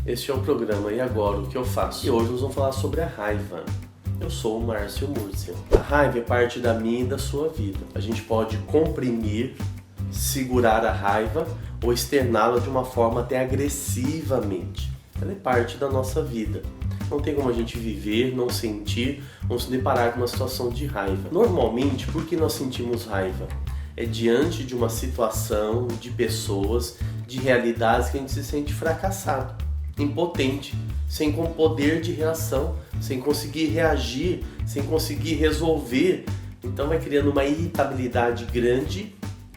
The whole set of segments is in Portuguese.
Este é o programa E Agora o que eu faço? E hoje nós vamos falar sobre a raiva. Eu sou o Márcio Múrcia. A raiva é parte da minha e da sua vida. A gente pode comprimir, segurar a raiva ou externá-la de uma forma até agressivamente. Ela é parte da nossa vida. Não tem como a gente viver, não sentir, ou se deparar com uma situação de raiva. Normalmente, por que nós sentimos raiva? É diante de uma situação, de pessoas, de realidades que a gente se sente fracassado, impotente, sem poder de reação, sem conseguir reagir, sem conseguir resolver. Então vai criando uma irritabilidade grande,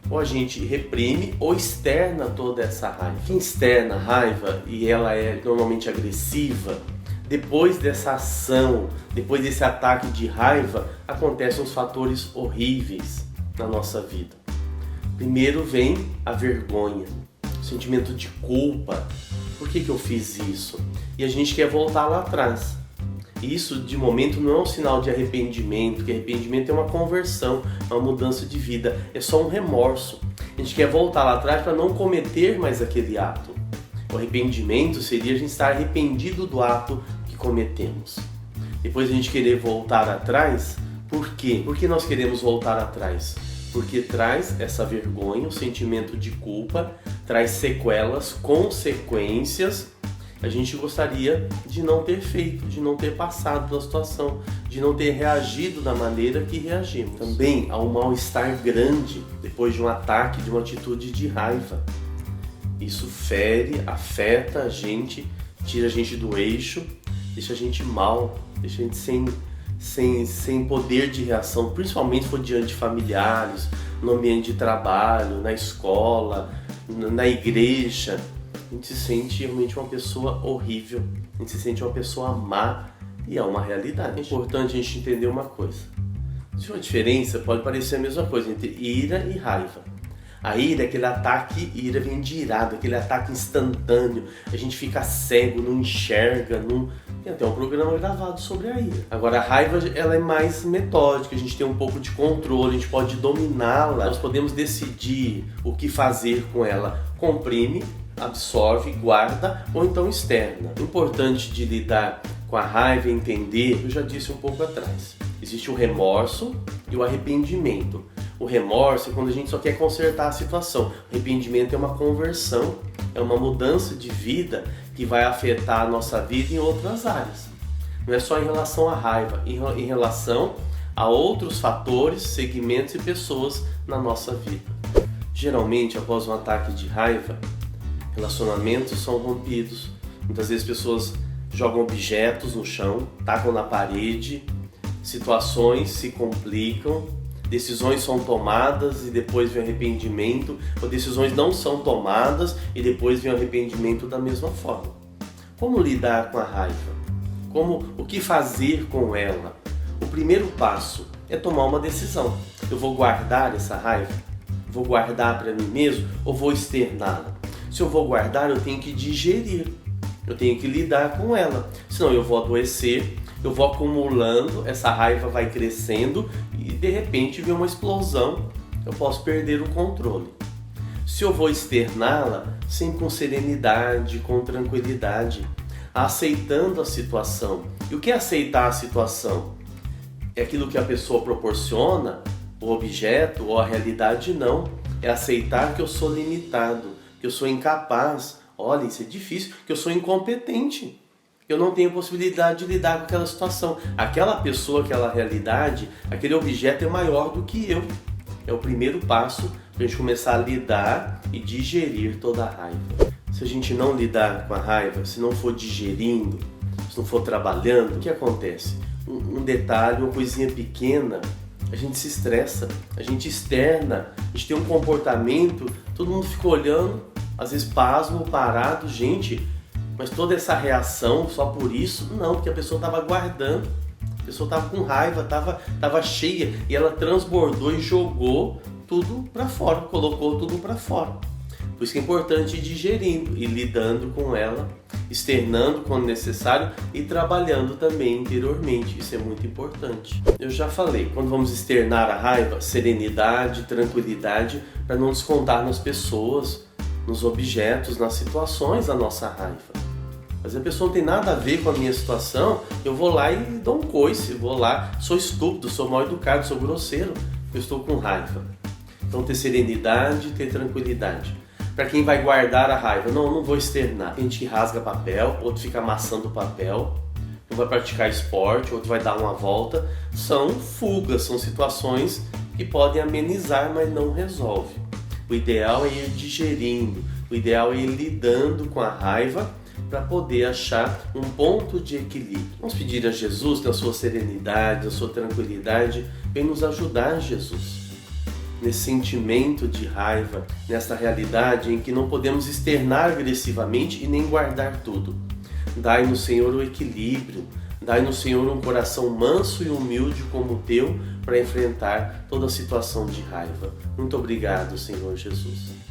ou a gente reprime ou externa toda essa raiva. Quem externa a raiva e ela é normalmente agressiva, depois dessa ação, depois desse ataque de raiva, acontecem uns fatores horríveis na nossa vida. Primeiro vem a vergonha, o sentimento de culpa. Por que eu fiz isso? E a gente quer voltar lá atrás. Isso, de momento, não é um sinal de arrependimento, porque arrependimento é uma conversão, é uma mudança de vida, é só um remorso. A gente quer voltar lá atrás para não cometer mais aquele ato. O arrependimento seria a gente estar arrependido do ato que cometemos. Depois a gente querer voltar atrás, por quê? Por que nós queremos voltar atrás? Porque traz essa vergonha, o sentimento de culpa, traz sequelas, consequências. A gente gostaria de não ter feito, de não ter passado pela situação, de não ter reagido da maneira que reagimos. Também há um mal-estar grande depois de um ataque, de uma atitude de raiva. Isso fere, afeta a gente, tira a gente do eixo, deixa a gente mal, deixa a gente sem poder de reação, principalmente se for diante de familiares, no ambiente de trabalho, na escola, na igreja. A gente se sente realmente uma pessoa horrível, a gente se sente uma pessoa má e é uma realidade. É importante a gente entender uma coisa. Existe uma diferença, pode parecer a mesma coisa, entre ira e raiva. A ira é aquele ataque, ira vem de irado, aquele ataque instantâneo, a gente fica cego, não enxerga, tem até um programa gravado sobre a ira. Agora a raiva ela é mais metódica, a gente tem um pouco de controle, a gente pode dominá-la, nós podemos decidir o que fazer com ela, comprime, absorve, guarda ou então externa. O importante de lidar com a raiva é entender, eu já disse um pouco atrás, existe o remorso e o arrependimento. O remorso é quando a gente só quer consertar a situação. O arrependimento é uma conversão, é uma mudança de vida que vai afetar a nossa vida em outras áreas. Não é só em relação à raiva, em relação a outros fatores, segmentos e pessoas na nossa vida. Geralmente, após um ataque de raiva, relacionamentos são rompidos. Muitas vezes pessoas jogam objetos no chão, tacam na parede, situações se complicam, decisões são tomadas e depois vem arrependimento, ou decisões não são tomadas e depois vem arrependimento da mesma forma. Como lidar com a raiva? O que fazer com ela? O primeiro passo é tomar uma decisão. Eu vou guardar essa raiva? Vou guardar para mim mesmo ou vou externá-la? Se eu vou guardar, eu tenho que digerir, eu tenho que lidar com ela, senão eu vou adoecer, eu vou acumulando, essa raiva vai crescendo e de repente vem uma explosão, eu posso perder o controle. Se eu vou externá-la, sempre com serenidade, com tranquilidade, aceitando a situação. E o que é aceitar a situação? É aquilo que a pessoa proporciona, o objeto ou a realidade? Não, é aceitar que eu sou limitado, que eu sou incapaz, olha, isso é difícil, que eu sou incompetente. Eu não tenho possibilidade de lidar com aquela situação. Aquela pessoa, aquela realidade, aquele objeto é maior do que eu. É o primeiro passo para a gente começar a lidar e digerir toda a raiva. Se a gente não lidar com a raiva, se não for digerindo, se não for trabalhando, o que acontece? Um detalhe, uma coisinha pequena, a gente se estressa, a gente externa, a gente tem um comportamento, todo mundo fica olhando, às vezes pasmo, parado, gente... Mas toda essa reação só por isso? Não, porque a pessoa estava guardando, a pessoa estava com raiva, estava cheia e ela transbordou e jogou tudo para fora, colocou tudo para fora. Por isso que é importante ir digerindo e lidando com ela, externando quando necessário e trabalhando também interiormente, isso é muito importante. Eu já falei, quando vamos externar a raiva, serenidade, tranquilidade, para não descontar nas pessoas, nos objetos, nas situações da nossa raiva. Às vezes a pessoa não tem nada a ver com a minha situação, eu vou lá e dou um coice, vou lá, sou estúpido, sou mal educado, sou grosseiro, eu estou com raiva. Então ter serenidade, ter tranquilidade. Para quem vai guardar a raiva, não vou externar. Tem gente que rasga papel, outro fica amassando papel, um vai praticar esporte, outro vai dar uma volta. São fugas, são situações que podem amenizar, mas não resolve. O ideal é ir digerindo, o ideal é ir lidando com a raiva para poder achar um ponto de equilíbrio. Vamos pedir a Jesus, na sua serenidade, na sua tranquilidade, vem nos ajudar, Jesus, nesse sentimento de raiva, nessa realidade em que não podemos externar agressivamente e nem guardar tudo. Dai-nos, Senhor, o equilíbrio, dai-nos, Senhor, um coração manso e humilde como o teu para enfrentar toda situação de raiva. Muito obrigado, Senhor Jesus.